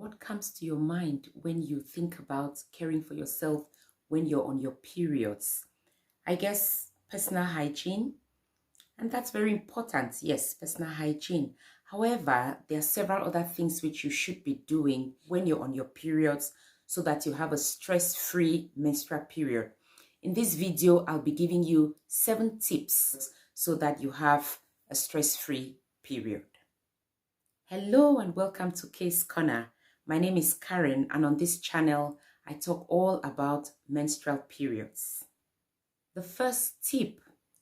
What comes to your mind when you think about caring for yourself when you're on your periods? I guess personal hygiene, and that's very important. Yes, personal hygiene. However, there are several other things which you should be doing when you're on your periods so that you have a stress-free menstrual period. In this video, I'll be giving you 7 tips so that you have a stress-free period. Hello and welcome to Case Corner. My name is Karen, and on this channel, I talk all about menstrual periods. The first tip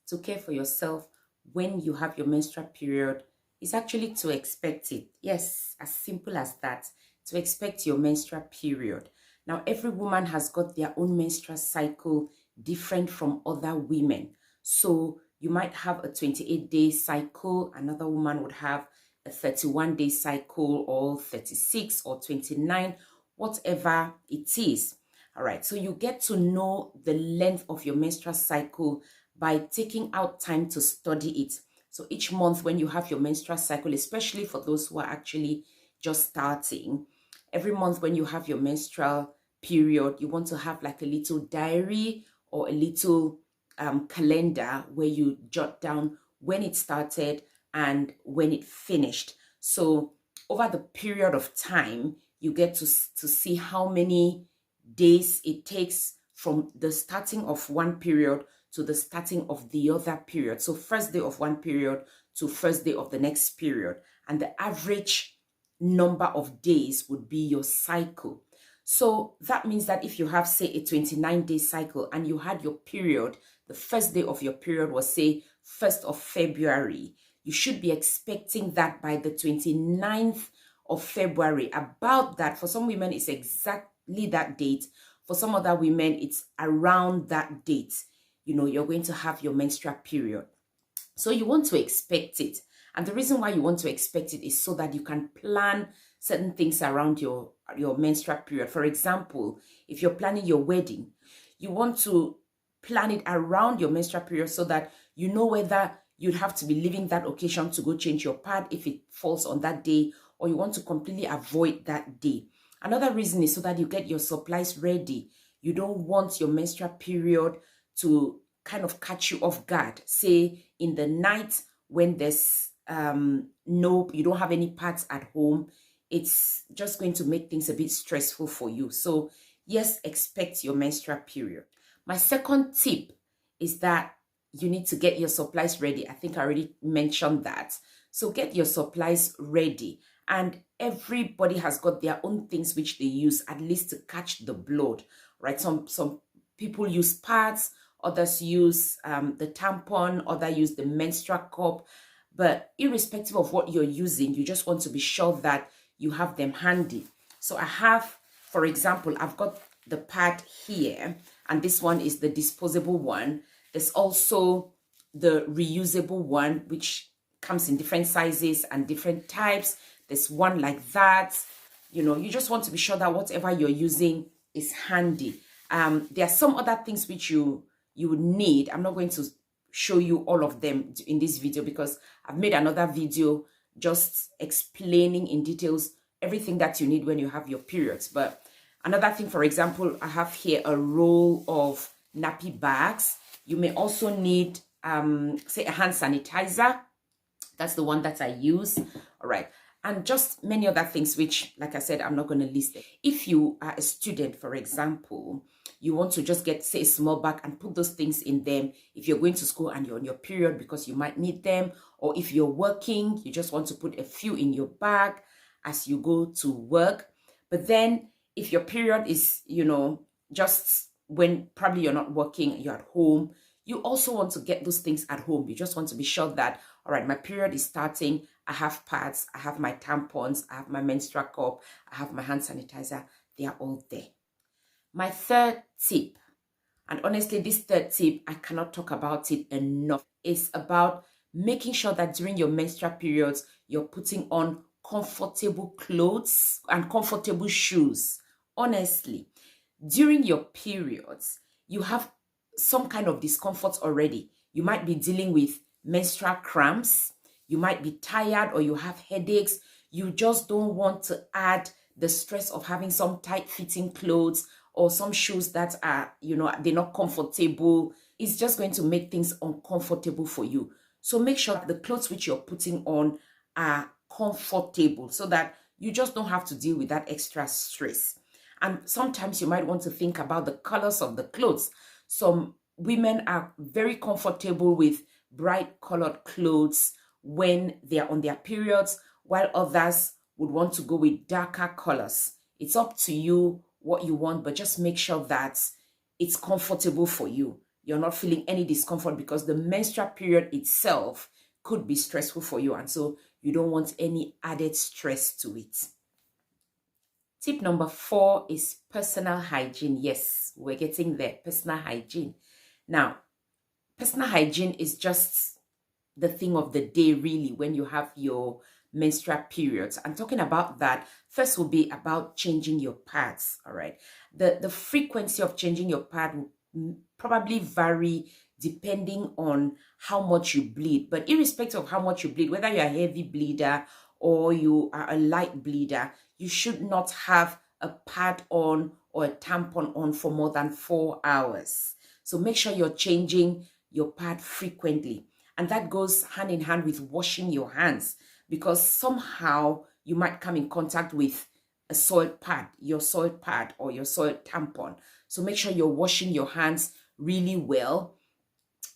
to care for yourself when you have your menstrual period is actually to expect it. Yes, as simple as that, to expect your menstrual period. Now, every woman has got their own menstrual cycle different from other women. So you might have a 28-day cycle, another woman would have a 31-day cycle or 36 or 29, whatever it is. All right, so you get to know the length of your menstrual cycle by taking out time to study it. So each month when you have your menstrual cycle, especially for those who are actually just starting, every month when you have your menstrual period, you want to have like a little diary or a little calendar where you jot down when it started and when it finished. So over the period of time, you get to see how many days it takes from the starting of one period to the starting of the other period. So first day of one period to first day of the next period. And the average number of days would be your cycle. So that means that if you have, say, a 29-day cycle and you had your period, the first day of your period was, say, 1st of February, you should be expecting that by the 29th of February. About that, for some women, it's exactly that date. For some other women, it's around that date. You know, you're going to have your menstrual period. So you want to expect it. And the reason why you want to expect it is so that you can plan certain things around your menstrual period. For example, if you're planning your wedding, you want to plan it around your menstrual period so that you know whether you'd have to be leaving that occasion to go change your pad if it falls on that day, or you want to completely avoid that day. Another reason is so that you get your supplies ready. You don't want your menstrual period to kind of catch you off guard. Say in the night when there's you don't have any pads at home, it's just going to make things a bit stressful for you. So yes, expect your menstrual period. My second tip is that you need to get your supplies ready. I think I already mentioned that. So get your supplies ready. And everybody has got their own things which they use, at least to catch the blood, right? Some people use pads, others use the tampon, others use the menstrual cup. But irrespective of what you're using, you just want to be sure that you have them handy. So I have, for example, I've got the pad here, and this one is the disposable one. There's also the reusable one, which comes in different sizes and different types. There's one like that. You know, you just want to be sure that whatever you're using is handy. There are some other things which you would need. I'm not going to show you all of them in this video because I've made another video just explaining in details everything that you need when you have your periods. But another thing, for example, I have here a roll of nappy bags. You may also need, say, a hand sanitizer. That's the one that I use. All right. And just many other things, which, like I said, I'm not going to list it. If you are a student, for example, you want to just get, say, a small bag and put those things in them. If you're going to school and you're on your period because you might need them, or if you're working, you just want to put a few in your bag as you go to work. But then if your period is, you know, just when probably you're not working, you're at home, you also want to get those things at home. You just want to be sure that, all right, my period is starting. I have pads, I have my tampons, I have my menstrual cup, I have my hand sanitizer. They are all there. My third tip, and honestly, this third tip, I cannot talk about it enough, is about making sure that during your menstrual periods, you're putting on comfortable clothes and comfortable shoes. Honestly, during your periods, you have some kind of discomfort already. You might be dealing with menstrual cramps. You might be tired or you have headaches. You just don't want to add the stress of having some tight fitting clothes or some shoes that are, they're not comfortable. It's just going to make things uncomfortable for you. So make sure the clothes which you're putting on are comfortable so that you just don't have to deal with that extra stress. And sometimes you might want to think about the colors of the clothes. Some women are very comfortable with bright colored clothes when they're on their periods, while others would want to go with darker colors. It's up to you what you want, but just make sure that it's comfortable for you. You're not feeling any discomfort, because the menstrual period itself could be stressful for you, and so you don't want any added stress to it. Tip number 4 is personal hygiene. Yes, we're getting there. Personal hygiene. Now, personal hygiene is just the thing of the day, really, when you have your menstrual periods. I'm talking about that. First will be about changing your pads. All right. The frequency of changing your pad will probably vary depending on how much you bleed. But irrespective of how much you bleed, whether you're a heavy bleeder or you are a light bleeder, you should not have a pad on or a tampon on for more than 4 hours. So make sure you're changing your pad frequently. And that goes hand in hand with washing your hands, because somehow you might come in contact with a soiled pad, your soiled pad or your soiled tampon. So make sure you're washing your hands really well.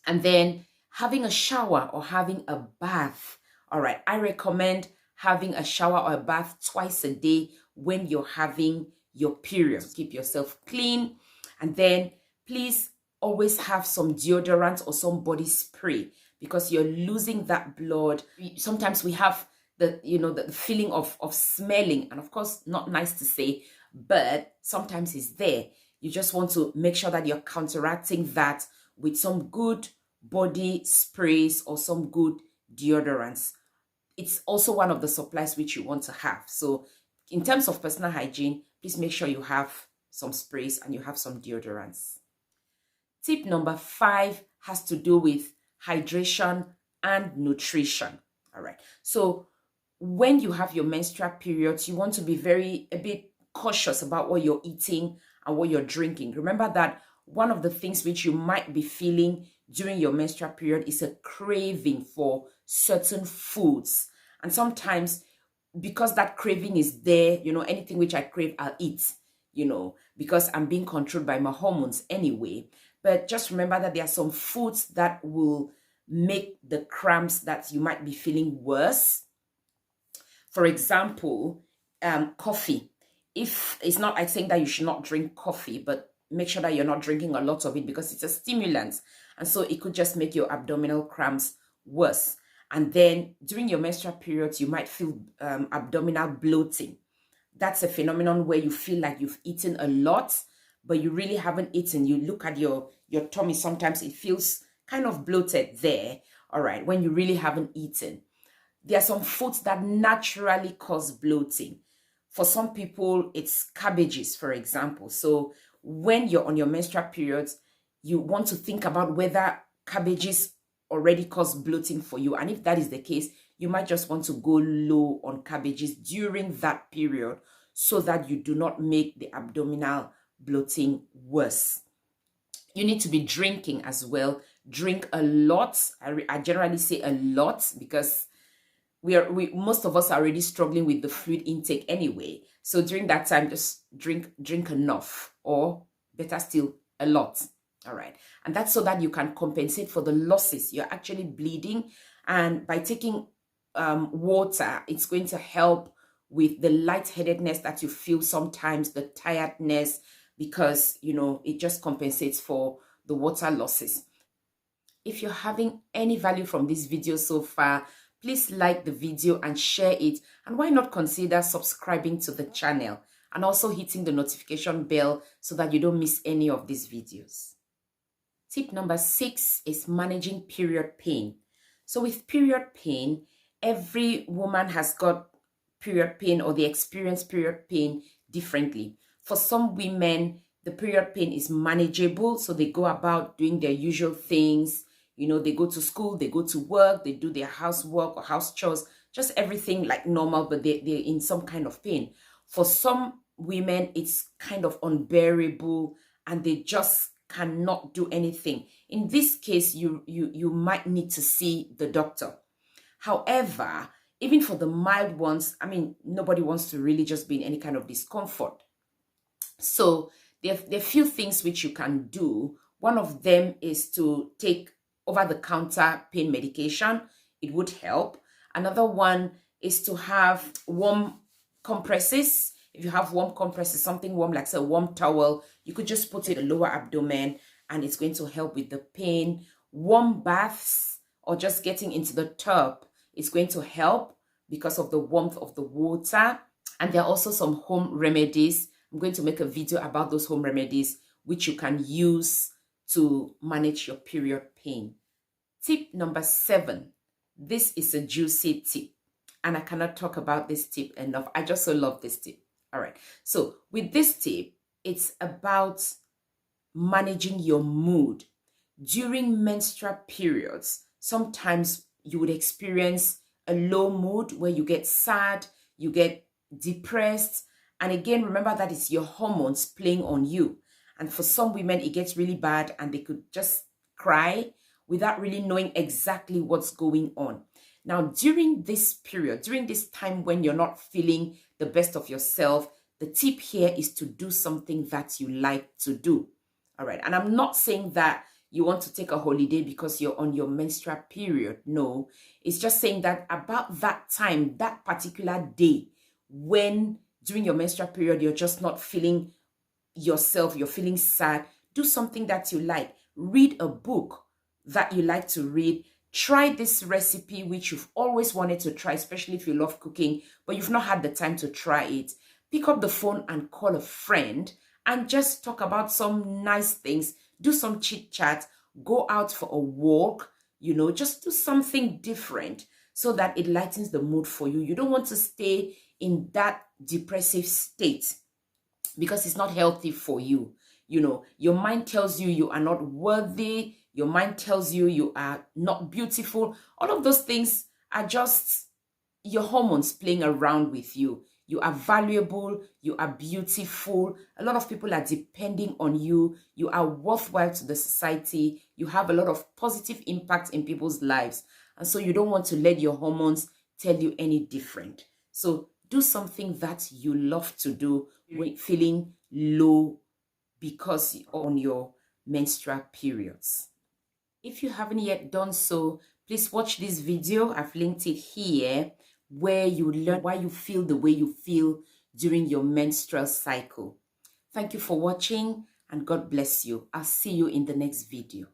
And then having a shower or having a bath. All right, I recommend having a shower or a bath twice a day when you're having your period. Keep yourself clean. And then please always have some deodorant or some body spray, because you're losing that blood. Sometimes we have the feeling of smelling, and of course, not nice to say, but sometimes it's there. You just want to make sure that you're counteracting that with some good body sprays or some good deodorants. It's also one of the supplies which you want to have. So in terms of personal hygiene, please make sure you have some sprays and you have some deodorants. Tip number 5 has to do with hydration and nutrition. All right. So when you have your menstrual periods, you want to be a bit cautious about what you're eating and what you're drinking. Remember that one of the things which you might be feeling during your menstrual period is a craving for certain foods. And sometimes, because that craving is there, anything which I crave, I'll eat, because I'm being controlled by my hormones anyway. But just remember that there are some foods that will make the cramps that you might be feeling worse. For example, coffee. If it's not, I'm saying that you should not drink coffee, but make sure that you're not drinking a lot of it, because it's a stimulant. And so it could just make your abdominal cramps worse. And then during your menstrual periods, you might feel abdominal bloating. That's a phenomenon where you feel like you've eaten a lot, but you really haven't eaten. You look at your tummy, sometimes it feels kind of bloated there, all right, when you really haven't eaten. There are some foods that naturally cause bloating. For some people, it's cabbages, for example. So when you're on your menstrual periods, you want to think about whether cabbages already cause bloating for you. And if that is the case, you might just want to go low on cabbages during that period so that you do not make the abdominal bloating worse. You need to be drinking as well. Drink a lot. I generally say a lot, because most of us are already struggling with the fluid intake anyway. So during that time, just drink enough, or better still, a lot. All right. And that's so that you can compensate for the losses. You're actually bleeding. And by taking water, it's going to help with the lightheadedness that you feel sometimes, the tiredness, because, it just compensates for the water losses. If you're having any value from this video so far, please like the video and share it. And why not consider subscribing to the channel and also hitting the notification bell so that you don't miss any of these videos. Tip number 6 is managing period pain. So with period pain, every woman has got period pain, or they experience period pain differently. For some women, the period pain is manageable, so they go about doing their usual things. They go to school, they go to work, they do their housework or house chores, just everything like normal, but they're in some kind of pain. For some women, it's kind of unbearable and they just cannot do anything. In this case, you might need to see the doctor. However, even for the mild ones, I mean, nobody wants to really just be in any kind of discomfort. So there are few things which you can do. One of them is to take over-the-counter pain medication. It would help. Another one is to have warm compresses. If you have warm compresses, something warm like say a warm towel, you could just put it in the lower abdomen and it's going to help with the pain. Warm baths or just getting into the tub is going to help because of the warmth of the water. And there are also some home remedies. I'm going to make a video about those home remedies which you can use to manage your period pain. Tip number 7. This is a juicy tip and I cannot talk about this tip enough. I just so love this tip. All right. So with this tip, it's about managing your mood. During menstrual periods, sometimes you would experience a low mood where you get sad, you get depressed. And again, remember that it's your hormones playing on you. And for some women, it gets really bad and they could just cry without really knowing exactly what's going on. Now, during this period, during this time when you're not feeling the best of yourself, the tip here is to do something that you like to do. All right. And I'm not saying that you want to take a holiday because you're on your menstrual period. No, it's just saying that about that time, that particular day, when during your menstrual period, you're just not feeling yourself, you're feeling sad, do something that you like. Read a book that you like to read. Try this recipe, which you've always wanted to try, especially if you love cooking, but you've not had the time to try it. Pick up the phone and call a friend and just talk about some nice things. Do some chit chat, go out for a walk, just do something different so that it lightens the mood for you. You don't want to stay in that depressive state because it's not healthy for you. Your mind tells you you are not worthy. Your mind tells you you are not beautiful. All of those things are just your hormones playing around with you. You are valuable. You are beautiful. A lot of people are depending on you. You are worthwhile to the society. You have a lot of positive impact in people's lives. And so you don't want to let your hormones tell you any different. So do something that you love to do when feeling low because you're on your menstrual periods. If you haven't yet done so, please watch this video. I've linked it here where you learn why you feel the way you feel during your menstrual cycle. Thank you for watching and God bless you. I'll see you in the next video.